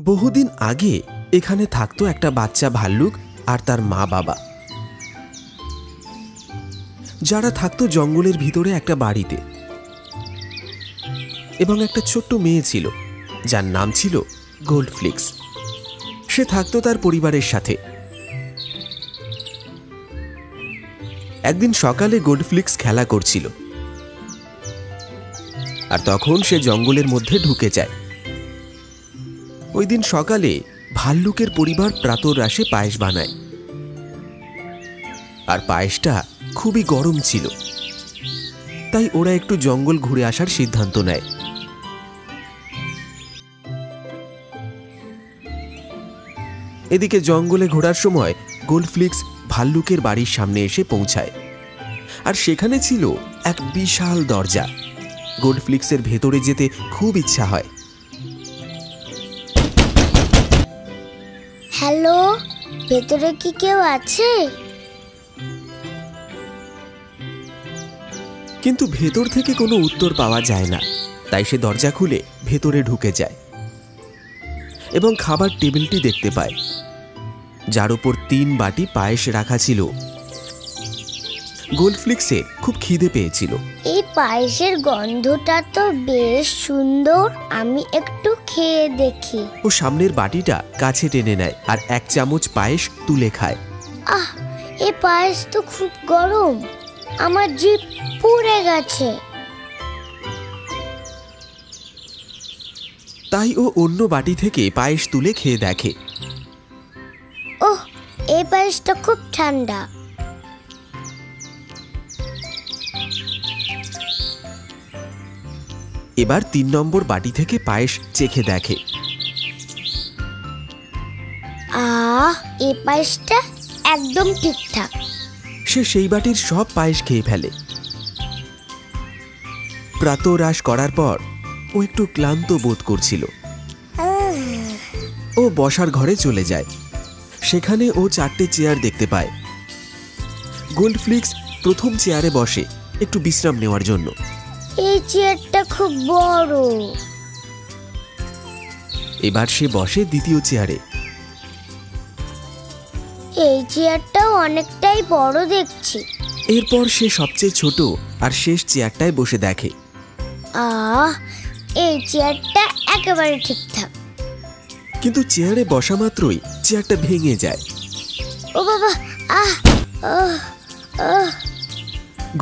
বহুদিন আগে এখানে থাকতো একটা বাচ্চা ভাল্লুক আর তার মা বাবা, যারা থাকতো জঙ্গলের ভিতরে একটা বাড়িতে। এবং একটা ছোট্ট মেয়ে ছিল যার নাম ছিল গোল্ডফ্লিক্স। সে থাকতো তার পরিবারের সাথে। একদিন সকালে গোল্ডফ্লিক্স খেলা করছিল, আর তখন সে জঙ্গলের মধ্যে ঢুকে যায়। ওই দিন সকালে ভাল্লুকের পরিবার প্রাতরাশে পায়েস বানায়, আর পায়েসটা খুবই গরম ছিল। তাই ওরা একটু জঙ্গল ঘুরে আসার সিদ্ধান্ত নেয়। এদিকে জঙ্গলে ঘোরার সময় গোল্ডফ্লিক্স ভাল্লুকের বাড়ির সামনে এসে পৌঁছায়, আর সেখানে ছিল এক বিশাল দরজা। গোল্ডফ্লিক্সের ভেতরে যেতে খুব ইচ্ছা হয়। হ্যালো, ভেতরে কি কেউ আছে? কিন্তু ভেতর থেকে কোনো উত্তর পাওয়া যায় না। তাই সে দরজা খুলে ভেতরে ঢুকে যায় এবং খাবার টেবিলটি দেখতে পায়, যার উপর 3 বাটি পায়েস রাখা ছিল। গোল্ডফ্লিক্সের খুব খিদে পেয়েছিল। এই পায়েসের গন্ধটা তো বেশ সুন্দর, আমি একটু খেয়ে দেখি। ও সামনের বাটিটা কাছে টেনে নেয় আর 1 চামচ পায়েস তুলে খায়। আহ, এই পায়েস তো খুব গরম, আমার জিভ পুড়ে গেছে। তাই ও অন্য বাটি থেকে পায়েস তুলে খেয়ে দেখে। ওহ, এই পায়েসটা খুব ঠান্ডা। এবার 3 নম্বর বাটি থেকে পায়েস চেখে দেখে। এই পায়েসটা একদম ঠিকঠাক। সে সেই বাটির সব পায়েস খেয়ে ফেলে। প্রাতরাশ করার পর ও একটু ক্লান্ত বোধ করছিল। ও বসার ঘরে চলে যায়। সেখানে ও 4টে চেয়ার দেখতে পায়। গোল্ডফ্লিক্স প্রথম চেয়ারে বসে একটু বিশ্রাম নেওয়ার জন্য। এই চেয়ারটা খুব বড়। এবার সে বসে দ্বিতীয় চেয়ারে। এই চেয়ারটাও অনেকটাই বড় দেখছি। এরপর সে সবচেয়ে ছোট আর শেষ চেয়ারটায় বসে দেখে। এই চেয়ারটা একেবারে ঠিকঠাক। কিন্তু চেয়ারে বসা মাত্রই চেয়ারটা ভেঙে যায়। ও বাবা!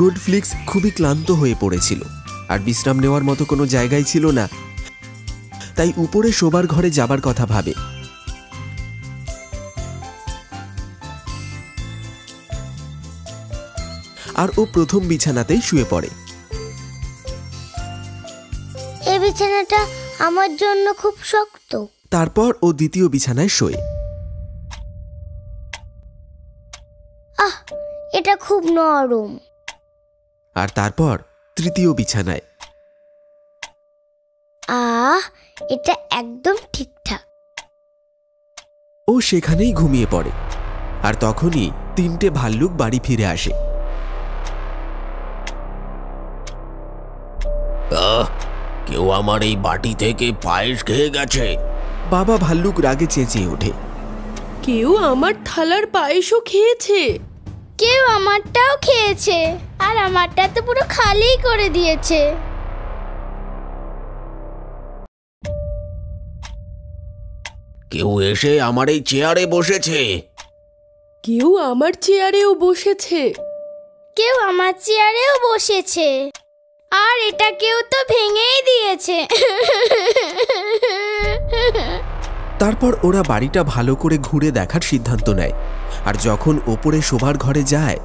গোল্ডফ্লিক্স খুবই ক্লান্ত হয়ে পড়েছিল, আর বিশ্রাম নেওয়ার মতো কোনো জায়গায় ছিল না। তাই উপরে শোবার ঘরে যাবার কথা ভাবে। আর ও প্রথম বিছানাতেই শুয়ে পড়ে। এই বিছানাটা আমার জন্য খুব শক্ত। তারপর ও দ্বিতীয় বিছানায় শোয়। এটা খুব নরম। আর তারপর তৃতীয় বিছানায়। এটা একদম ঠিকঠাক। ও সেখানেই ঘুমিয়ে পড়ে। আর তখনই 3টে ভাল্লুক বাড়ি ফিরে আসে। কেউ আমার এই বাটি থেকে পায়েস খেয়ে গেছে। বাবা ভাল্লুক রাগে চেঁচিয়ে ওঠে। কেউ আমার থালার পায়েসও খেয়েছে। কেউ আমারটাও খেয়েছে, আর আমারটা তো পুরো খালি করে দিয়েছে। কেউ এসে আমার এই চেয়ারে বসেছে। কেউ আমার চেয়ারেও বসেছে। কেউ আমার চেয়ারেও বসেছে, আর এটা কেউ তো ভেঙেই দিয়েছে। তারপর ওরা বাড়িটা ভালো করে ঘুরে দেখার সিদ্ধান্ত নেয়। আর যখন ওপরে শোবার ঘরে যায়,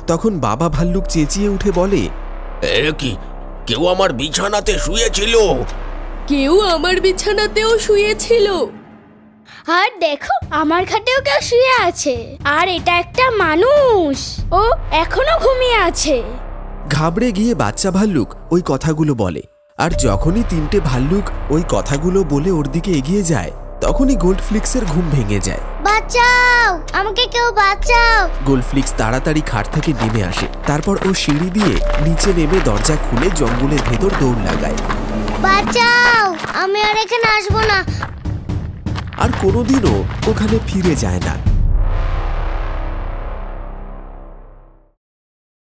তখন বাবা ভাল্লুক চেঁচিয়ে উঠে বলে, কি কেউ আমার বিছানাতে শুয়েছিল? কেউ আমার বিছানাতেও শুয়েছিল। আর দেখো, আমার খাটেও কেউ শুয়ে আছে, আর এটা একটা মানুষ। ও এখনো ঘুমিয়ে আছে। ঘাবড়ে গিয়ে বাচ্চা ভাল্লুক ওই কথাগুলো বলে। আর যখনই 3টে ভাল্লুক ওই কথাগুলো বলে ওর দিকে এগিয়ে যায়, তখনই গোল্ডফ্লিক্সের ঘুম ভেঙে যায়। বাঁচাও, আমাকে কেউ বাঁচাও! গোল্ডফ্লিক্স তাড়াতাড়ি খাট থেকে নেমে আসে। তারপর ও সিঁড়ি দিয়ে নিচে নেমে দরজা খুলে জঙ্গলের ভেতর দৌড় লাগায়। বাঁচাও, আমি আর এখানে আসবো না। আর কোনোদিনও ওখানে ফিরে যায় না।